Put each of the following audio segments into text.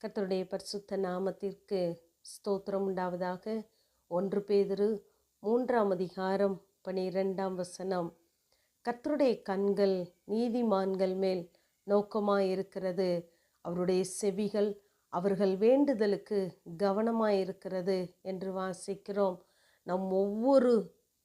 கர்த்தருடைய பரிசுத்த நாமத்திற்கு ஸ்தோத்திரம் உண்டாவதாக. 1 பேதுரு 3ஆம் அதிகாரம் 12ஆம் வசனம். கர்த்தருடைய கண்கள் நீதிமான்கள் மேல் நோக்கமாயிருக்கிறது, அவருடைய செவிகள் அவர்கள் வேண்டுதலுக்கு கவனமாயிருக்கிறது என்று வாசிக்கிறோம். நம் ஒவ்வொரு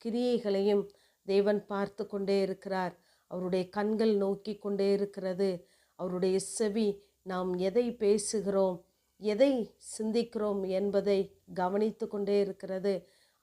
கிரியைகளையும் தேவன் பார்த்து கொண்டே இருக்கிறார். அவருடைய கண்கள் நோக்கி கொண்டே இருக்கிறது. அவருடைய செவி நாம் எதை பேசுகிறோம், எதை சிந்திக்கிறோம் என்பதை கவனித்து கொண்டே இருக்கிறது.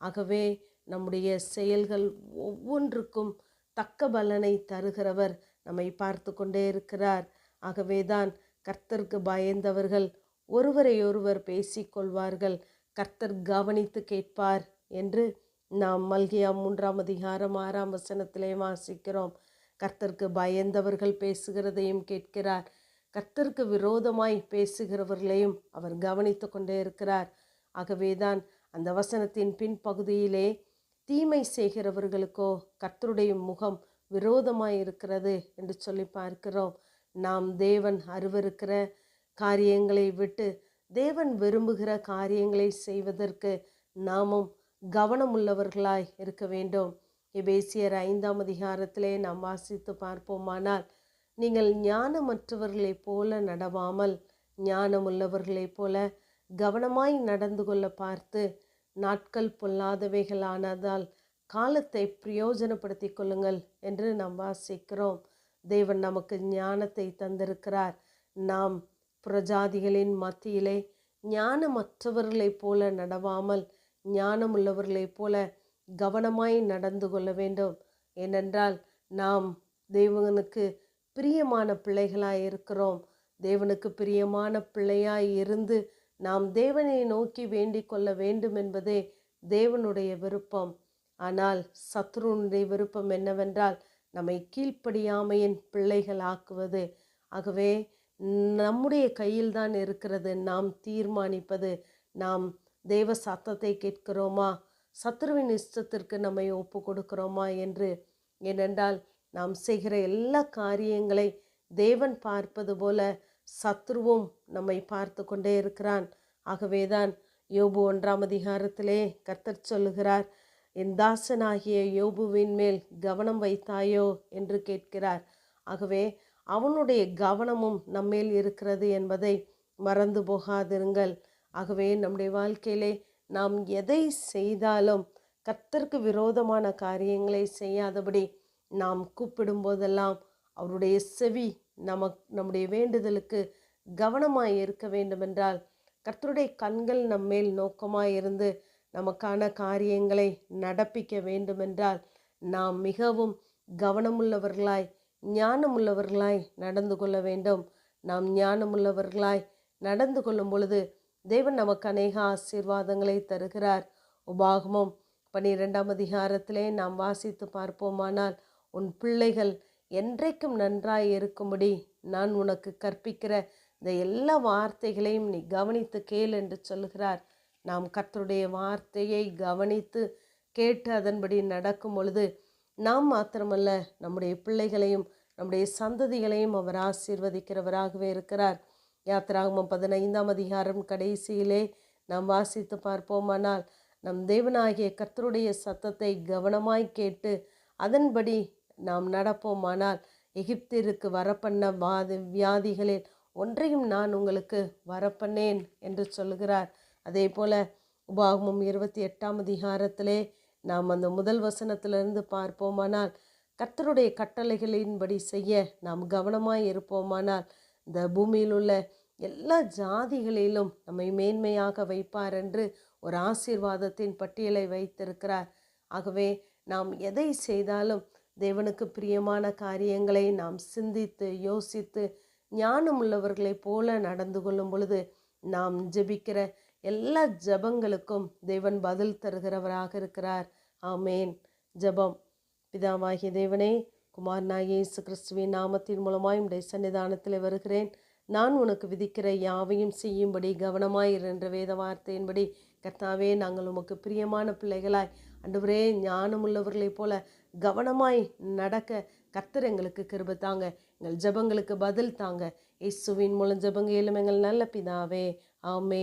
ஆகவே நம்முடைய செயல்கள் ஒவ்வொன்றுக்கும் தக்க பலனை தருகிறவர் நம்மை பார்த்து கொண்டே இருக்கிறார். ஆகவேதான் கர்த்தருக்கு பயந்தவர்கள் ஒருவரையொருவர் பேசிக்கொள்வார்கள், கர்த்தர் கவனித்து கேட்பார் என்று நாம் மல்கியா 3ஆம் அதிகாரம் 6ஆம் வசனத்திலே வாசிக்கிறோம். கர்த்தருக்கு பயந்தவர்கள் பேசுகிறதையும் கேட்கிறார், கர்த்தருக்கு விரோதமாய் பேசுகிறவர்களையும் அவர் கவனித்து கொண்டே இருக்கிறார். ஆகவேதான் அந்த வசனத்தின் பின்பகுதியிலே தீமை செய்கிறவர்களுக்கோ கர்த்தருடைய முகம் விரோதமாய் இருக்கிறது என்று சொல்லி பார்க்கிறோம். நாம் தேவன் அருவருக்கிற காரியங்களை விட்டு தேவன் விரும்புகிற காரியங்களை செய்வதற்கு நாமும் கவனமுள்ளவர்களாய் இருக்க வேண்டும். எபேசியர் 5ஆம் அதிகாரத்திலே நாம் வாசித்து பார்ப்போமானால், நீங்கள் ஞானமற்றவர்களைப் போல நடவாமல் ஞானமுள்ளவர்களைப் போல கவனமாய் நடந்து கொள்ள பார்த்து, நாட்கள் பொல்லாதவைகளானதால் காலத்தை பிரயோஜனப்படுத்தி கொள்ளுங்கள் என்று நாம் வாசிக்கிறோம். தேவன் நமக்கு ஞானத்தை தந்திருக்கிறார். நாம் புறஜாதிகளின் மத்தியிலே ஞானமற்றவர்களைப் போல நடவாமல் ஞானமுள்ளவர்களைப் போல கவனமாய் நடந்து கொள்ள வேண்டும். ஏனென்றால் நாம் தேவனுக்கு பிரியமான பிள்ளைகளாய் இருக்கிறோம். தேவனுக்கு பிரியமான பிள்ளையாய் இருந்து நாம் தேவனை நோக்கி வேண்டிக் கொள்ள வேண்டும் என்பதே தேவனுடைய விருப்பம். ஆனால் சத்ருனுடைய விருப்பம் என்னவென்றால் நம்மை கீழ்ப்படியாமையின் பிள்ளைகள் ஆக்குவது. ஆகவே நம்முடைய கையில்தான் இருக்கிறது நாம் தீர்மானிப்பது. நாம் தேவ சத்தத்தை கேட்கிறோமா, சத்ருவின் இஷ்டத்திற்கு நம்மை ஒப்பு கொடுக்கிறோமா என்று. ஏனென்றால் நாம் செய்கிற எல்லா காரியங்களை தேவன் பார்ப்பது போல சத்ருவும் நம்மை பார்த்து கொண்டே இருக்கிறான். ஆகவேதான் யோபு 1ஆம் அதிகாரத்திலே கர்த்தர் சொல்லுகிறார், என் தாசனாகிய யோபுவின் மேல் கவனம் வைத்தாயோ என்று கேட்கிறார். ஆகவே அவனுடைய கவனமும் நம்மேல் இருக்கிறது என்பதை மறந்து போகாதிருங்கள். ஆகவே நம்முடைய வாழ்க்கையிலே நாம் எதை செய்தாலும் கர்த்தருக்கு விரோதமான காரியங்களை செய்யாதபடி நாம் கூப்பிடும் போதெல்லாம் அவருடைய செவி நம்முடைய வேண்டுதலுக்கு கவனமாய் இருக்க வேண்டுமென்றால், கர்த்தருடைய கண்கள் நம்மேல் நோக்கமாயிருந்து நமக்கான காரியங்களை நடப்பிக்க வேண்டுமென்றால், நாம் மிகவும் கவனமுள்ளவர்களாய் ஞானமுள்ளவர்களாய் நடந்து கொள்ள வேண்டும். நாம் ஞானமுள்ளவர்களாய் நடந்து கொள்ளும் பொழுது தேவன் நமக்கு அநேக ஆசீர்வாதங்களை தருகிறார். உபாகமம் 12ஆம் அதிகாரத்திலே நாம் வாசித்து பார்ப்போமானால், உன் பிள்ளைகள் என்றைக்கும் நன்றாய் இருக்கும்படி நான் உனக்கு கற்பிக்கிற இந்த எல்லா வார்த்தைகளையும் நீ கவனித்து கேள் என்று சொல்லுகிறார். நாம் கர்த்தருடைய வார்த்தையை கவனித்து கேட்டு அதன்படி நடக்கும் பொழுது நாம் மாத்திரமல்ல, நம்முடைய பிள்ளைகளையும் நம்முடைய சந்ததிகளையும் அவர் ஆசீர்வதிக்கிறவராகவே இருக்கிறார். யாத்திராகமம் 15ஆம் அதிகாரம் கடைசியிலே நாம் வாசித்து பார்ப்போமானால், நம் தேவனாகிய கர்த்தருடைய சத்தத்தை கவனமாய் கேட்டு அதன்படி நாம் நடப்போமானால், எகிப்திற்கு வரப்பண்ண வியாதிகளில் ஒன்றையும் நான் உங்களுக்கு வரப்பண்ணேன் என்று சொல்லுகிறார். அதே போல உபாகமம் 28ஆம் அதிகாரத்திலே நாம் அந்த முதல் வசனத்திலிருந்து பார்ப்போமானால், கர்த்தருடைய கட்டளைகளின்படி செய்ய நாம் கவனமாய் இருப்போமானால் இந்த பூமியில் உள்ள எல்லா ஜாதிகளிலும் நம்மை மேன்மையாக வைப்பார் என்று ஒரு ஆசீர்வாதத்தின் பட்டியலை வைத்திருக்கிறார். ஆகவே நாம் எதை செய்தாலும் தேவனுக்கு பிரியமான காரியங்களை நாம் சிந்தித்து யோசித்து ஞானமுள்ளவர்களைப் போல நடந்து கொள்ளும் பொழுது நாம் ஜெபிக்கிற எல்லா ஜெபங்களுக்கும் தேவன் பதில் தருகிறவராக இருக்கிறார். ஆமேன். ஜெபம். பிதாவாகிய தேவனே, குமாரனாகிய இயேசு கிறிஸ்துவின் நாமத்தின் மூலமாய் உம்முடைய சன்னிதானத்தில் வருகிறேன். நான் உனக்கு விதிக்கிற யாவையும் செய்யும்படி கவனமாயிரு என்ற வேத வார்த்தையின்படி கர்த்தாவே, நாங்கள் உமக்கு பிரியமான பிள்ளைகளாய் ஆண்டவரே ஞானமுள்ளவர்களைப் போல கவனமாய் நடக்க கர்த்தர் எங்களுக்கு கிருபை தாங்க. எங்கள் ஜெபங்களுக்கு பதில் தாங்க. இயேசுவின் மூலம் ஜெபங்க எங்கள் நல்ல பிதாவே. ஆமென்.